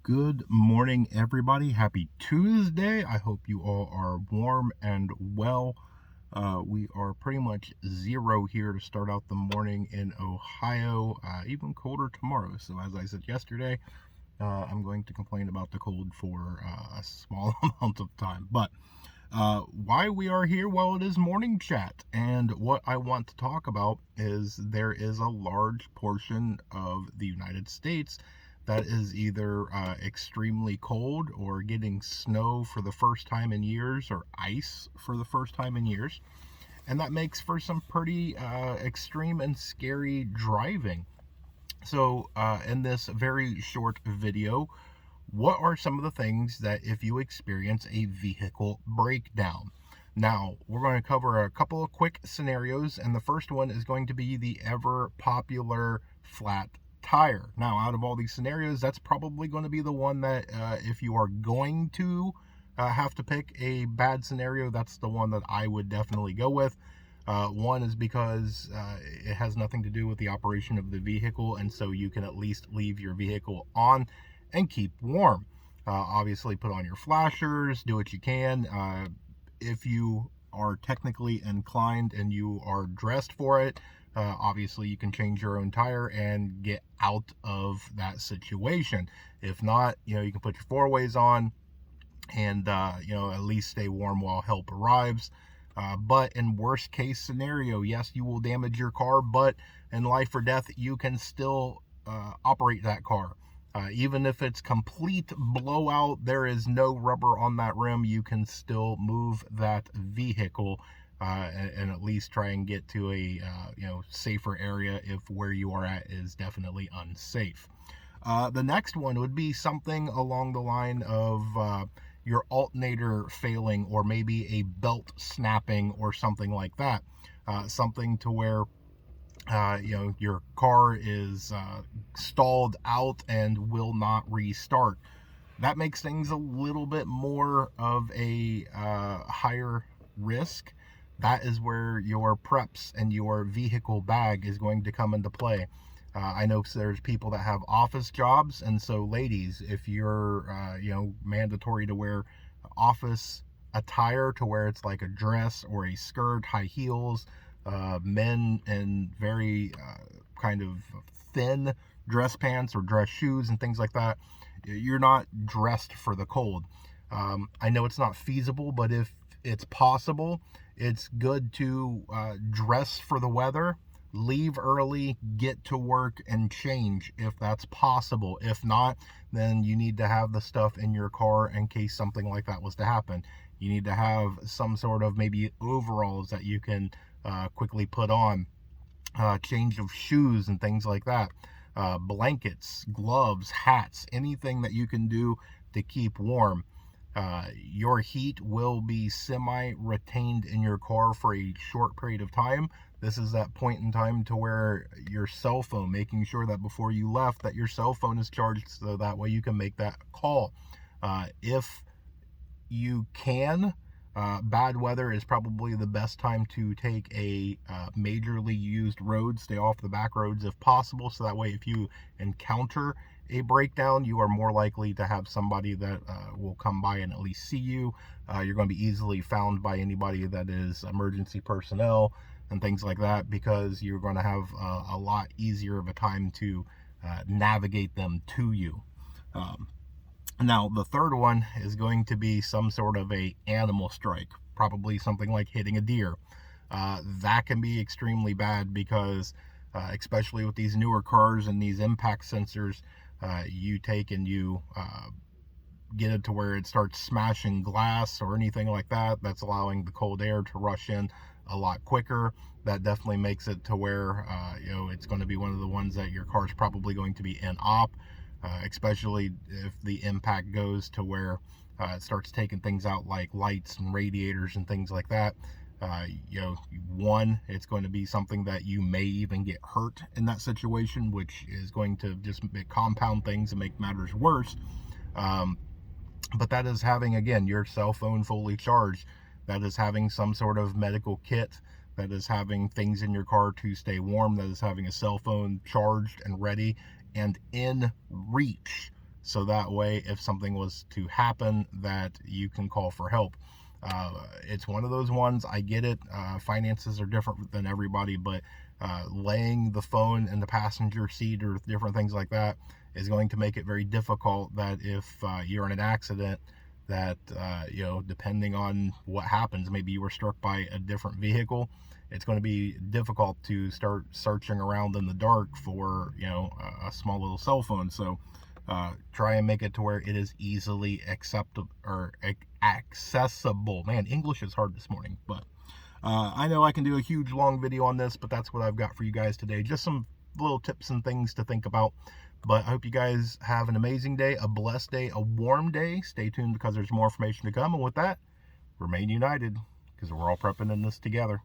Good morning, everybody. Happy Tuesday. I hope you all are warm and well. We are pretty much zero here to start out the morning in Ohio, even colder tomorrow. So, as I said yesterday, I'm going to complain about the cold for a small amount of time. But why we are here? Well, it is morning chat. And what I want to talk about is there is a large portion of the United States that is either extremely cold or getting snow for the first time in years or ice for the first time in years. And that makes for some pretty extreme and scary driving. So, in this very short video, what are some of the things that if you experience a vehicle breakdown? Now, we're going to cover a couple of quick scenarios, and the first one is going to be the ever popular flat tire. Now, out of all these scenarios, that's probably going to be the one that if you are going to have to pick a bad scenario, that's the one that I would definitely go with. One is because it has nothing to do with the operation of the vehicle, and so you can at least leave your vehicle on and keep warm. Obviously, put on your flashers, do what you can. If you are technically inclined and you are dressed for it, obviously you can change your own tire and get out of that situation. If not, you can put your four ways on and at least stay warm while help arrives. But in worst case scenario, yes, you will damage your car, but in life or death, you can still operate that car. Even if it's complete blowout, there is no rubber on that rim, you can still move that vehicle and at least try and get to a safer area if where you are at is definitely unsafe. The next one would be something along the line of your alternator failing, or maybe a belt snapping or something like that. Something to where your car is stalled out and will not restart. That makes things a little bit more of a higher risk. That is where your preps and your vehicle bag is going to come into play. I know there's people that have office jobs, and so ladies, if you're mandatory to wear office attire, to where it's like a dress or a skirt, high heels, men in very kind of thin dress pants or dress shoes and things like that, you're not dressed for the cold. I know it's not feasible, but if it's possible, it's good to dress for the weather, leave early, get to work, and change if that's possible. If not, then you need to have the stuff in your car in case something like that was to happen. You need to have some sort of maybe overalls that you can quickly put on, change of shoes and things like that, blankets, gloves, hats, anything that you can do to keep warm. Your heat will be semi-retained in your car for a short period of time. This is that point in time to where your cell phone, making sure that before you left that your cell phone is charged, so that way you can make that call. If you can, bad weather is probably the best time to take a majorly used road. Stay off the back roads if possible, so that way if you encounter a breakdown, you are more likely to have somebody that will come by and at least see you. You're going to be easily found by anybody that is emergency personnel and things like that, because you're going to have a lot easier of a time to navigate them to you. Now, the third one is going to be some sort of a animal strike, probably something like hitting a deer. That can be extremely bad because, especially with these newer cars and these impact sensors, you take and you get it to where it starts smashing glass or anything like that. That's allowing the cold air to rush in a lot quicker. That definitely makes it to where it's going to be one of the ones that your car's probably going to be in op. Especially if the impact goes to where it starts taking things out like lights and radiators and things like that. One, it's going to be something that you may even get hurt in that situation, which is going to just compound things and make matters worse. But that is having, again, your cell phone fully charged. That is having some sort of medical kit. That is having things in your car to stay warm. That is having a cell phone charged and ready and in reach. so that way if something was to happen that you can call for help. It's one of those ones, I get it, finances are different than everybody, but laying the phone in the passenger seat or different things like that is going to make it very difficult that if you're in an accident, that depending on what happens, maybe you were struck by a different vehicle, it's going to be difficult to start searching around in the dark for a small little cell phone. So try and make it to where it is easily acceptable or accessible. Man, English is hard this morning, but I know I can do a huge long video on this, but that's what I've got for you guys today. Just some little tips and things to think about. But I hope you guys have an amazing day, a blessed day, a warm day. Stay tuned because there's more information to come. And with that, remain united because we're all prepping in this together.